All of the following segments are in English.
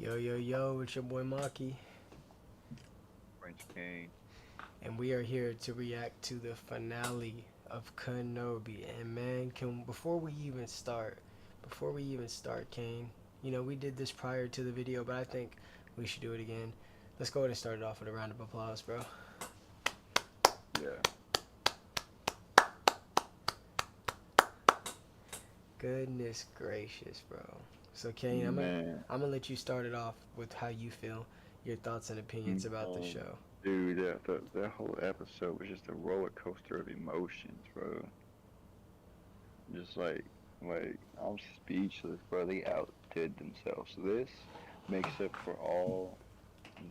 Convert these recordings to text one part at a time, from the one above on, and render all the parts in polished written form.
Yo, yo, yo, it's your boy Maki, French King. and we are here to react to the finale of Kenobi. And man, can before we even start, Kane, we did this prior to the video, but I think we should do it again. Let's go ahead and start it off with a round of applause, bro. Yeah. Goodness gracious, bro. So, Kane, Man. I'm gonna let you start it off with how you feel, your thoughts and opinions about the show. Dude, that whole episode was just a roller coaster of emotions, bro. Just like I'm speechless, bro. They outdid themselves. This makes up for all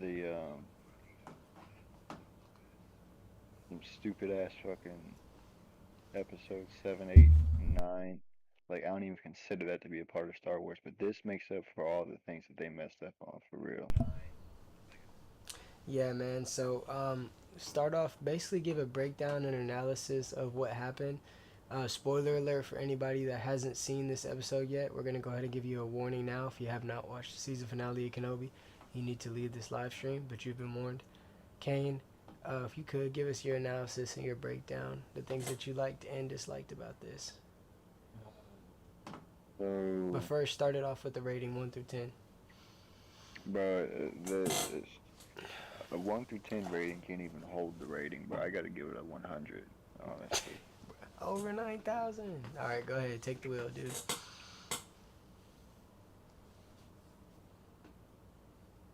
the some stupid ass fucking episodes 7, 8, and 9. Like I don't even consider that to be a part of Star Wars, but this makes up for all the things that they messed up on for real. Yeah, man. So, start off, basically give a breakdown and analysis of what happened. Spoiler alert for anybody that hasn't seen this episode yet. We're gonna go ahead and give you a warning now. If you have not watched the season finale of Kenobi, you need to leave this live stream. But you've been warned. Kane, if you could give us your analysis and your breakdown, the things that you liked and disliked about this. But So, first, start it off with the rating 1 through 10. bro, a 1 through 10 rating can't even hold the rating, but I gotta give it a 100, honestly. Over 9,000. All right, go ahead, take the wheel, dude.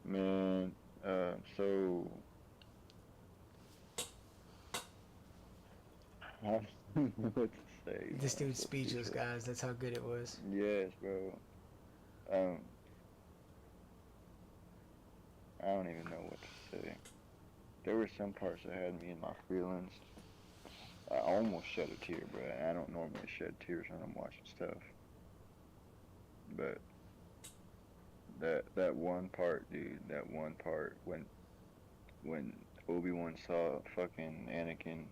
Man, so I don't know what to say, man. This I'm dude's so speechless, speechless. guys. That's how good it was. Yes, bro. Um, I don't even know what to say. There were some parts that had me in my feelings. I almost shed a tear, bro. I don't normally shed tears when I'm watching stuff, but that one part, dude, that one part when Obi-Wan saw fucking Anakin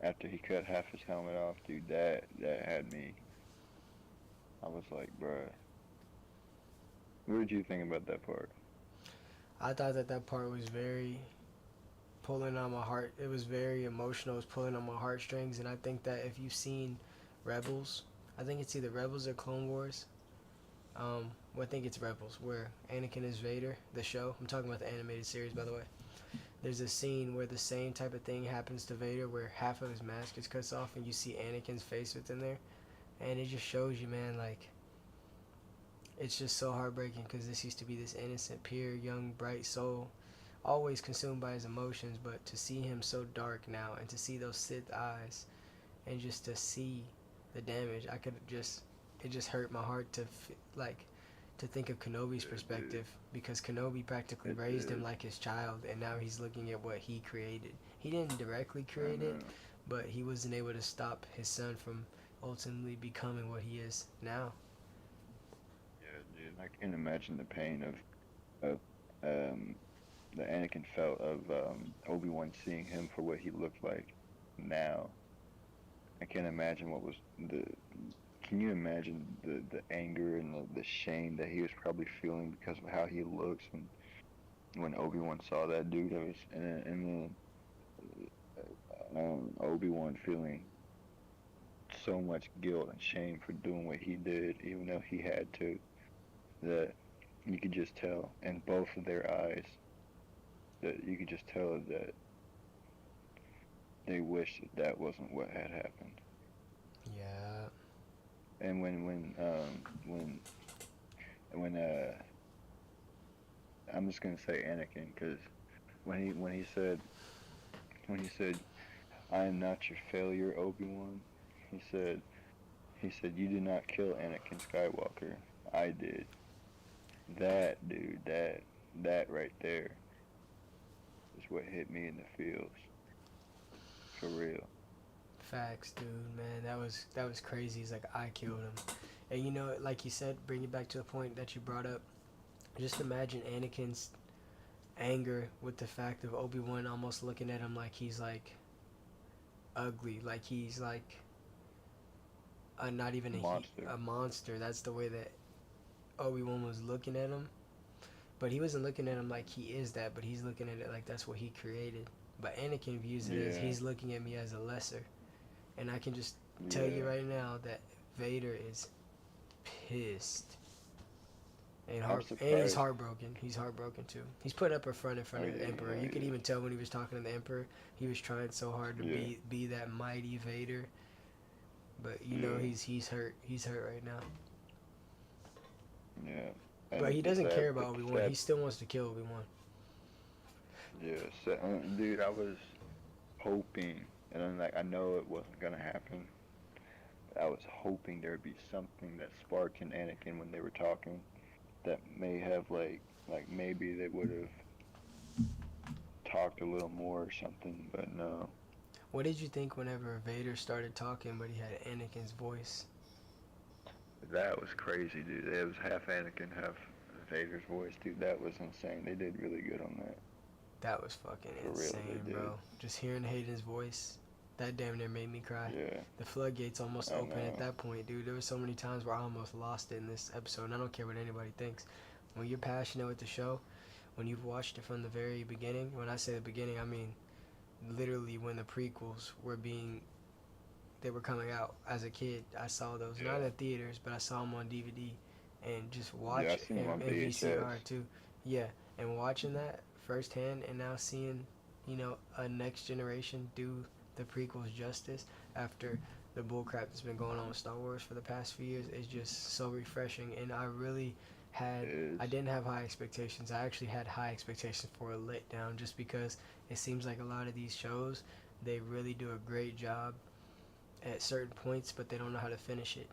after he cut half his helmet off, dude, that had me. I was like, bruh, what did you think about that part? I thought that part was very pulling on my heart. It was very emotional. It was pulling on my heartstrings. And I think that if you've seen Rebels, I think it's either Rebels or Clone Wars. Well, I think it's Rebels, where Anakin is Vader, the show. I'm talking about the animated series, by the way. There's a scene where the same type of thing happens to Vader, where half of his mask is cut off, and you see Anakin's face within there, and it just shows you, man, like it's just so heartbreaking because this used to be this innocent, pure, young, bright soul, always consumed by his emotions, but to see him so dark now and to see those Sith eyes and just to see the damage, I could just, it just hurt my heart to, like, to think of Kenobi's It did. perspective because Kenobi practically It raised him did. like his child and now he's looking at what he created. He didn't directly I create it, know. but he wasn't able to stop his son from ultimately becoming what he is now. Yeah, dude. I can't imagine the pain of um that Anakin felt of Obi-Wan seeing him for what he looked like now. I can't imagine what was the. Can you imagine the anger and the shame that he was probably feeling because of how he looks when Obi Wan saw that dude? It was, and then Obi Wan feeling so much guilt and shame for doing what he did, even though he had to. That you could just tell in both of their eyes that you could just tell that they wished that that wasn't what had happened. Yeah. And when I'm just gonna say Anakin because when he said I am not your failure, Obi Wan. He said you did not kill Anakin Skywalker. I did. That dude, that right there is what hit me in the feels for real. Facts, dude, man. That was crazy. He's like, I killed him. And like you said, bring it back to a point that you brought up. Just imagine Anakin's anger with the fact of Obi-Wan almost looking at him like he's like ugly, like he's like not even Monster. a monster. That's the way that Obi-Wan was looking at him, but he wasn't looking at him like he is that, but he's looking at it like that's what he created. But Anakin views it as Yeah, he's looking at me as a lesser. And I can just tell you yeah. right now that Vader is pissed. I'm And he's surprised. heartbroken. He's heartbroken too. He's put up a front in Oh front of the yeah, Emperor. yeah, You could yeah. even tell when he was talking to the Emperor, he was trying so hard to Yeah, be that mighty Vader. But you know yeah, he's hurt. He's hurt right now. yeah. But And he doesn't care the about Obi Wan. sad, He still wants to kill Obi Wan. yeah, dude, I was hoping, and I'm like, I know it wasn't gonna happen. I was hoping there'd be something that sparked in Anakin when they were talking that may have like maybe they would have talked a little more or something, but no. What did you think whenever Vader started talking, but he had Anakin's voice? That was crazy, dude. It was half Anakin, half Vader's voice, dude. That was insane. They did really good on that. That was fucking For real, insane, they did. bro. Just hearing Hayden's voice, that damn near made me cry. Yeah, The floodgates almost I open at know. that point, dude. There were so many times where I almost lost it in this episode, and I don't care what anybody thinks. When you're passionate with the show, when you've watched it from the very beginning, when I say the beginning, I mean literally when the prequels they were coming out as a kid. I saw those, not Yeah, in theaters, but I saw them on DVD and just yeah. I watch seen him on and VHS. VCR too. Yeah, and watching that firsthand and now seeing, a next generation do the prequels justice after the bullcrap that's been going on with Star Wars for the past few years is just so refreshing. And It is. I didn't have high expectations. I actually had high expectations for a letdown just because it seems like a lot of these shows, they really do a great job at certain points, but they don't know how to finish it.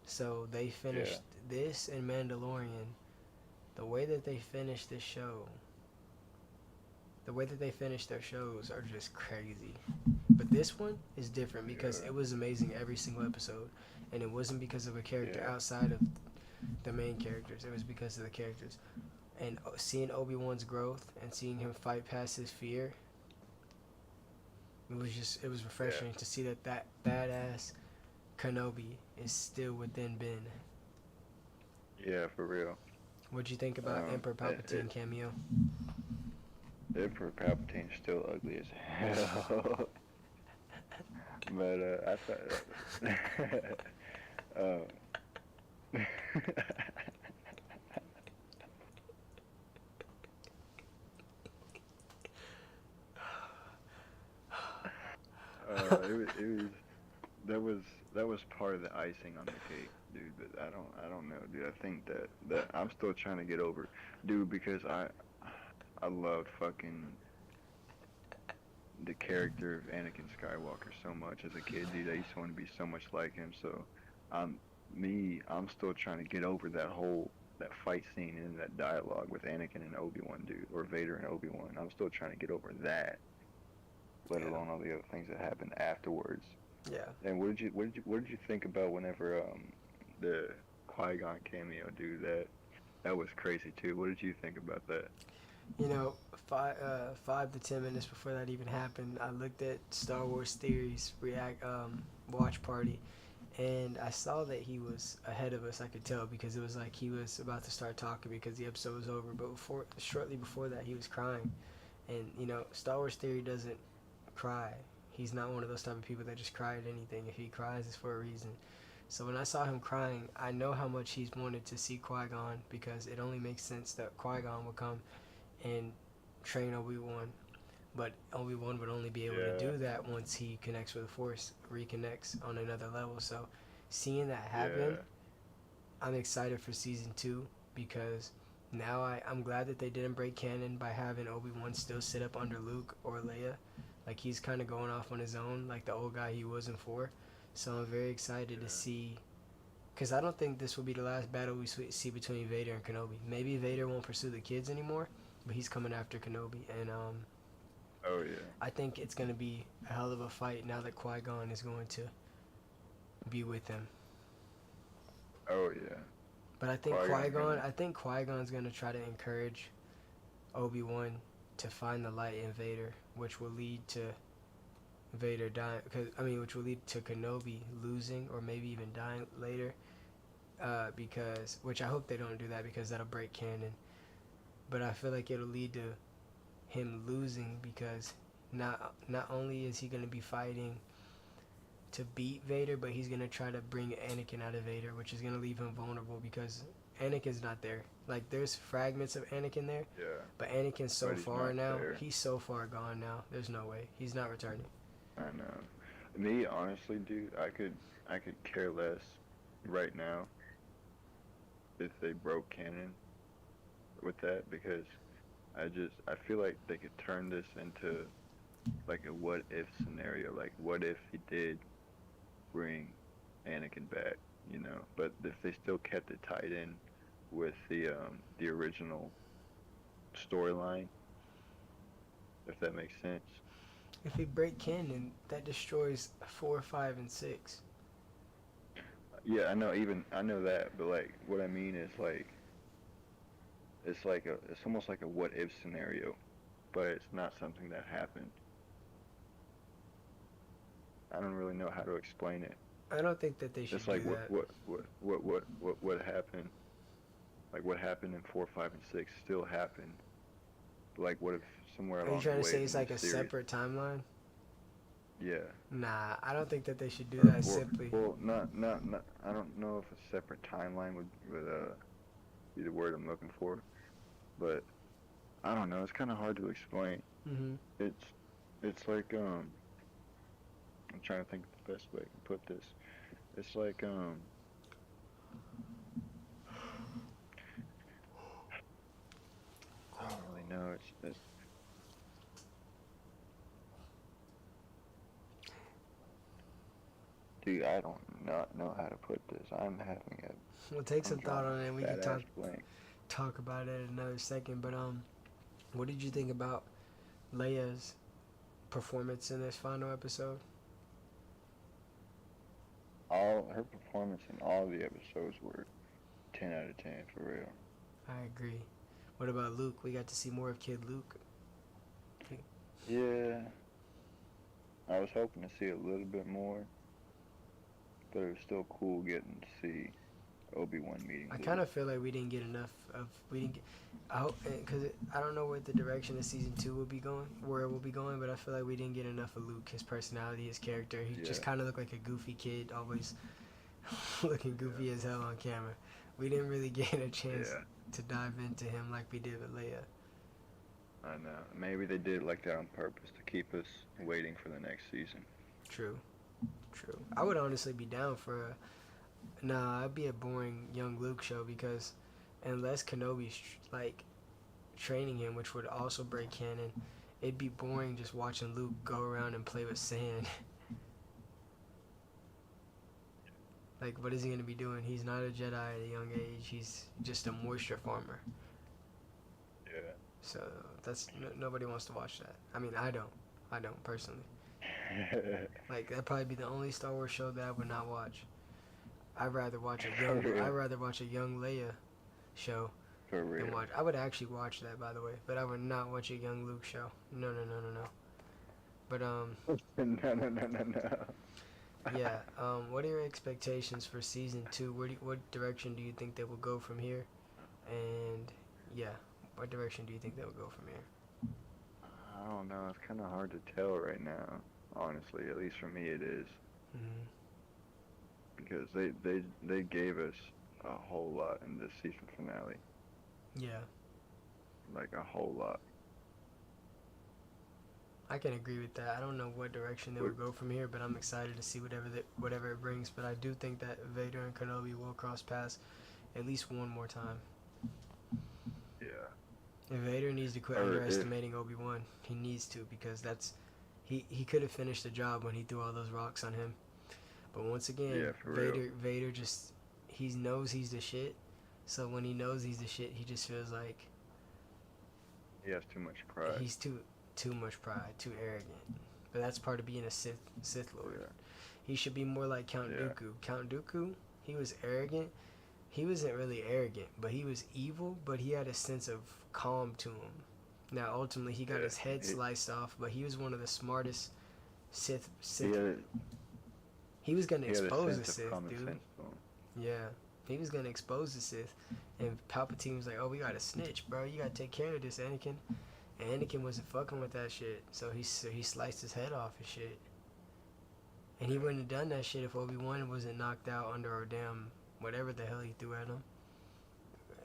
So they Yeah, finished this and Mandalorian. The way that they finished this show, the way that they finish their shows are just crazy. But this one is different because yeah, it was amazing every single episode, and it wasn't because of a character yeah, outside of the main characters. It was because of the characters. And seeing Obi Wan's growth and seeing him fight past his fear, it was yeah, refreshing to see that badass Kenobi is still within Ben. yeah. For real. What'd you think about Um, Emperor it, Palpatine it, cameo? Emperor Palpatine's still ugly as hell. But I thought. uh, it was that was that was part of the icing on the cake, dude. But I don't know, dude. I think that I'm still trying to get over, dude, because I loved fucking the character of Anakin Skywalker so much as a kid, dude. I used to want to be so much like him. So, um, I'm still trying to get over that fight scene and that dialogue with Anakin and Obi-Wan, dude, or Vader and Obi-Wan. I'm still trying to get over that, let Yeah, alone all the other things that happened afterwards. yeah. And what did you think about whenever the Qui-Gon cameo, dude? That was crazy too. What did you think about that? 5 to 10 minutes before that even happened, I looked at Star Wars Theories react watch party, and I saw that he was ahead of us. I could tell because it was like he was about to start talking because the episode was over. But shortly before that, he was crying, and Star Wars Theory doesn't cry. He's not one of those type of people that just cry at anything. If he cries, it's for a reason. So when I saw him crying, I know how much he's wanted to see Qui-Gon because it only makes sense that Qui-Gon would come and train Obi-Wan. But Obi-Wan would only be able to Yeah, do that once he connects with the Force, reconnects on another level. So seeing that happen, yeah, I'm excited for season 2 because now I'm glad that they didn't break canon by having Obi-Wan still sit up under Luke or Leia. Like he's kind of going off on his own, like the old guy he was in 4. So I'm very excited to yeah. see, because I don't think this will be the last battle we see between Vader and Kenobi. Maybe Vader won't pursue the kids anymore, but he's coming after Kenobi. And Oh yeah. I think it's going to be a hell of a fight now that Qui-Gon is going to be with him. Oh yeah. But Qui-Gon's gonna. I think Qui-Gon's going to try to encourage Obi-Wan to find the light in Vader, which will lead to Vader dying, which will lead to Kenobi losing or maybe even dying later. because which I hope they don't do that because that'll break canon. But I feel like it'll lead to him losing because not only is he gonna be fighting to beat Vader, but he's gonna try to bring Anakin out of Vader, which is gonna leave him vulnerable because Anakin's not there. Like there's fragments of Anakin there, Yeah, but Anakin's so but he's far not now. there. He's so far gone now. There's no way he's not returning. I know. Me, honestly, dude, I could care less right now if they broke canon with that because I feel like they could turn this into like a what if scenario. Like what if he did bring Anakin back, you know? But if they still kept it tied in with the original storyline, if that makes sense. If we break canon, that destroys 4, 5, and 6. Yeah, I know. Even I know that, but like what I mean is like it's almost like a what if scenario, but it's not something that happened. I don't really know how to explain it. I don't think that they should It's do like that. what happened? Like what happened in 4, 5, and 6 still happened. Like what if somewhere Are you along trying the to way say it's in like the a series? separate timeline? Yeah. Nah, I don't think that they should do Or, that or simply. well, not. I don't know if a separate timeline would be the word I'm looking for, but I don't know. It's kind of hard to explain. Mm-hmm. It's it's like I'm trying to think of the best way I can put this. It's like I don't really know. It's dude. I don't not know how to put this. We'll take I'm some thought drawing on it and a we can fat ass talk blank. talk about it in another second. But what did you think about Leia's performance in this final episode? All her performance in all the episodes were 10 out of 10 for real. I agree. What about Luke? We got to see more of Kid Luke. Yeah, I was hoping to see a little bit more, but it was still cool getting to see Obi-Wan meeting I kind Luke. of feel like we didn't get enough of we didn't get. I hope because I don't know what the direction of season 2 will be going, where it will be going, but I feel like we didn't get enough of Luke, his personality, his character. He Yeah, just kind of looked like a goofy kid, always looking yeah, goofy as hell on camera. We didn't really get a chance yeah. to dive into him like we did with Leia. I know. Maybe they did it like that on purpose to keep us waiting for the next season. True, true. I would honestly be down for a. Nah, it'd be a boring young Luke show because unless Kenobi's like training him, which would also break canon, it'd be boring just watching Luke go around and play with sand. Like, what is he gonna be doing? He's not a Jedi at a young age. He's just a moisture farmer. Yeah. So nobody wants to watch that. I mean, I don't. I don't personally. Like, that'd probably be the only Star Wars show that I would not watch. I'd rather watch a For young. I'd real. rather watch a young Leia show For than real. watch. I would actually watch that, by the way, but I would not watch a young Luke show. No, no, no, no, no. But No. yeah. What are your expectations for season 2? What direction do you think they will go from here? And yeah, what direction do you think they will go from here? I don't know. It's kind of hard to tell right now. Honestly, at least for me, it is Hmm. because they gave us a whole lot in this season finale, Yeah, like a whole lot. I can agree with that. I don't know what direction they will go from here, but I'm excited to see whatever it brings. But I do think that Vader and Kenobi will cross paths at least one more time. Yeah. And Vader needs to quit Or if underestimating Obi-Wan. He needs to because he could have finished the job when he threw all those rocks on him. But once again, yeah, for real. Vader just he knows he's the shit. So when he knows he's the shit, he just feels like He has too much pride. he's too much pride, too arrogant. But that's part of being a Sith Lord. Yeah. He should be more like Count Yeah. Dooku. Count Dooku, he was arrogant. He wasn't really arrogant, but he was evil, but he had a sense of calm to him. Now ultimately he got Yeah. his head sliced off, but he was one of the smartest He Sith. had He was gonna he had a expose the sense of Sith, common dude. sense to him. Yeah. He was gonna expose the Sith, and Palpatine was like, "Oh, we gotta snitch, bro. You gotta take care of this, Anakin." And Anakin wasn't fucking with that shit, so he sliced his head off and shit. And he wouldn't have done that shit if Obi-Wan wasn't knocked out under a damn whatever the hell he threw at him.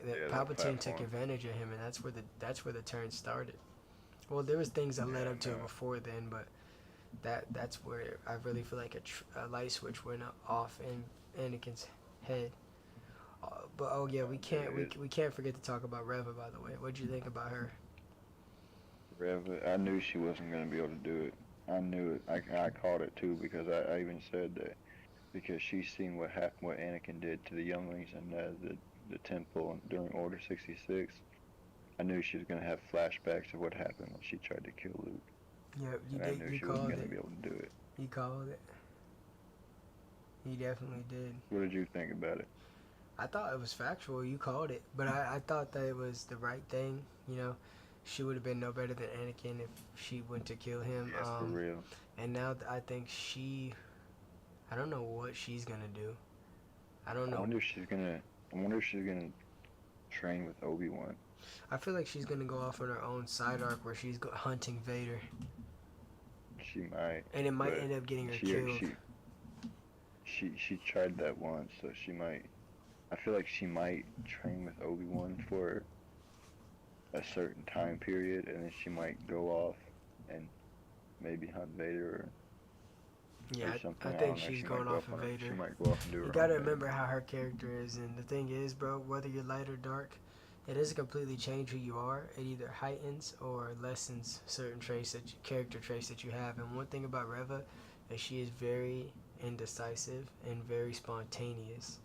That Palpatine took advantage of him, and that's where the turn started. Well, there was things that led up to it before then, but that's where I really feel like a light switch went off in Anakin's head. But oh yeah, we can't forget to talk about Reva, by the way. What'd you think about her? Reva, I knew she wasn't going to be able to do it. I knew it. I called it too because I even said that because she's seen what Anakin did to the younglings in the temple during Order 66. I knew she was going to have flashbacks of what happened when she tried to kill Luke. Yeah, you and did. I knew You she called wasn't it. going to be able to do it. You called it. You definitely did. What did you think about it? I thought it was factual. You called it, but I thought that it was the right thing. You know, she would have been no better than Anakin if she went to kill him. Yes, for real. And now I think I don't know what she's gonna do. I don't know. I wonder if she's gonna train with Obi-Wan. I feel like she's gonna go off on her own side arc where she's hunting Vader. She might. And it might end up getting her killed. She tried that once, so she might. I feel like she might train with Obi-Wan for a certain time period, and then she might go off and maybe hunt Vader or something. I think she's going off of Vader. She might go off and do her You gotta remember how her character is, and the thing is, bro, whether you're light or dark, it doesn't completely change who you are. It either heightens or lessens certain character traits that you have. And one thing about Reva is she is very indecisive and very spontaneous.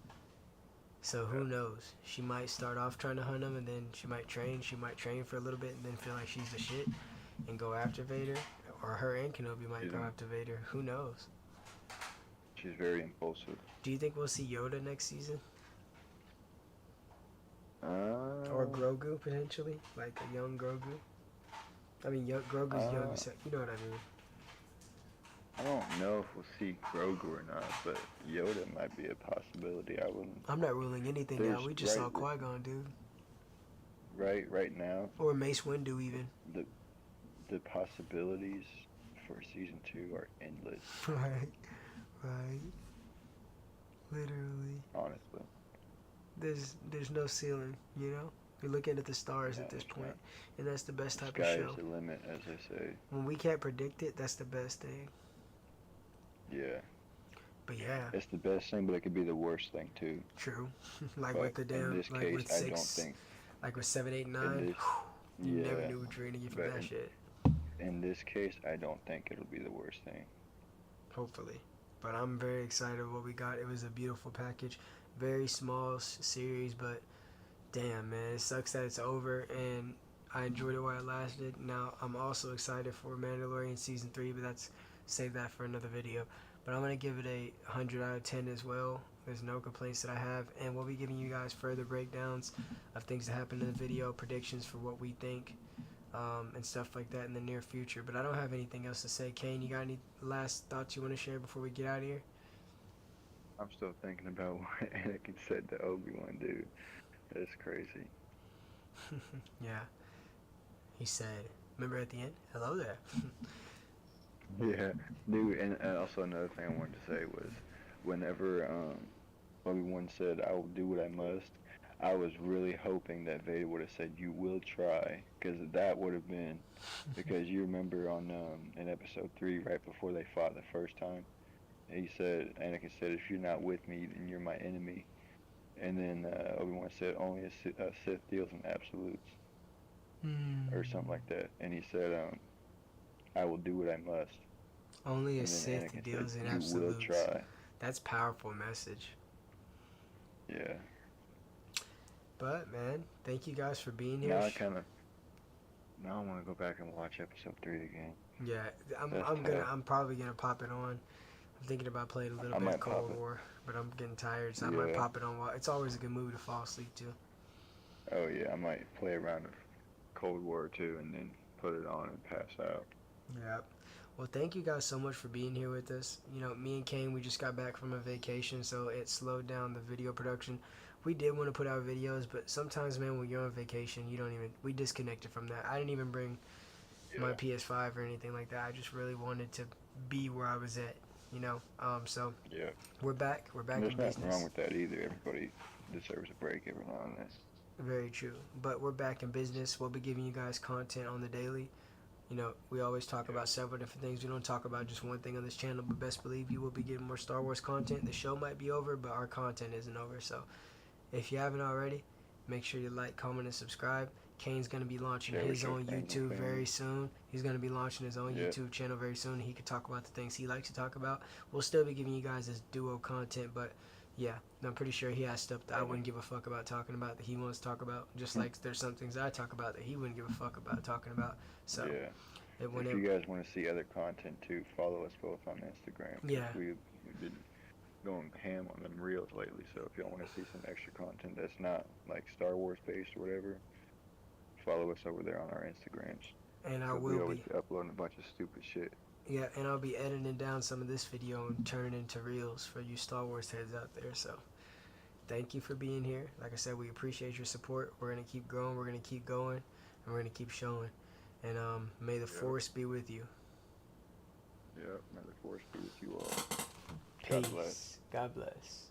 So who knows? She might start off trying to hunt him, and then she might train. She might train for a little bit, and then feel like she's the shit, and go after Vader. Or her and Kenobi might go after Vader. Who knows? She's very impulsive. Do you think we'll see Yoda next season? Or Grogu potentially, like a young Grogu. I mean, Grogu's young, so you know what I mean. I don't know if we'll see Grogu or not, but Yoda might be a possibility. I'm not ruling anything out. We just saw Qui-Gon, dude. Right now. Or Mace Windu, even. The possibilities for season 2 are endless. Right. Literally. Honestly. There's no ceiling, you know? You're looking at the stars at this point, and that's the best type of show. Sky is the limit, as they say. When we can't predict it, that's the best thing. Yeah. But yeah. It's the best thing, but it could be the worst thing too. True. Like with the damn, in this like case, with 6, I don't think. Like with 7, 8, 9. You never knew what you were gonna get from that shit. In this case, I don't think it'll be the worst thing. Hopefully. But I'm very excited what we got. It was a beautiful package. Very small series, but damn, man, it sucks that it's over, and I enjoyed it while it lasted. Now, I'm also excited for Mandalorian Season 3, but save that for another video. But I'm going to give it a 100 out of 10 as well. There's no complaints that I have, and we'll be giving you guys further breakdowns of things that happen in the video, predictions for what we think, and stuff like that in the near future. But I don't have anything else to say. Kane, you got any last thoughts you want to share before we get out of here? I'm still thinking about what Anakin said to Obi-Wan, dude. That's crazy. Yeah. He said, remember at the end? Hello there. Yeah, dude, and also another thing I wanted to say was whenever Obi-Wan said, "I will do what I must," I was really hoping that Vader would have said, "You will try," because that would have been, because you remember on in Episode 3, right before they fought the first time, Anakin said, "If you're not with me, then you're my enemy," and then Obi-Wan said, "Only a Sith deals in absolutes," or something like that, and he said, "I will do what I must." Only a Sith deals in absolutes. You will try. That's a powerful message. Yeah. But man, thank you guys for being here. Now I want to go back and watch Episode 3 again. Yeah, I'm probably gonna pop it on. I'm thinking about playing a little bit of Cold War, but I'm getting tired, so I might pop it on. It's always a good movie to fall asleep to. Oh yeah, I might play around with Cold War too, and then put it on and pass out. Yeah. Well, thank you guys so much for being here with us. You know, me and Kane, we just got back from a vacation, so it slowed down the video production. We did want to put out videos, but sometimes, man, when you're on vacation, you don't even. We disconnected from that. I didn't even bring my Yeah. PS5 or anything like that. I just really wanted to be where I was at, you know. So Yeah. we're back. We're And back in there's nothing wrong business. with that either. Everybody deserves a break every now and then. Very true. But we're back in business. We'll be giving you guys content on the daily. You know, we always talk Yeah. about several different things. We don't talk about just one thing on this channel, but best believe you will be getting more Star Wars content. The show might be over, but our content isn't over. So if you haven't already, make sure you like, comment, and subscribe. Kane's going to be launching Share with his your own friends and YouTube very family. soon. He's going to be launching his own Yeah. YouTube channel very soon. He can talk about the things he likes to talk about. We'll still be giving you guys this duo content, but yeah, I'm pretty sure he has stuff that I wouldn't give a fuck about talking about that he wants to talk about. Just like there's some things I talk about that he wouldn't give a fuck about talking about. So, Yeah. it If whenever, you guys want to see other content too, follow us both on Instagram because yeah, we've been going ham on them reels lately. So if y'all want to see some extra content that's not like Star Wars based or whatever, follow us over there on our Instagrams and I because we will always be. be uploading a bunch of stupid shit. Yeah, and I'll be editing down some of this video and turning it into reels for you Star Wars heads out there. So, thank you for being here. Like I said, we appreciate your support. We're gonna keep growing. We're gonna keep going, and we're gonna keep showing. And may the Yep. force be with you. Yep. May the force be with you all. God bless. Peace. God bless.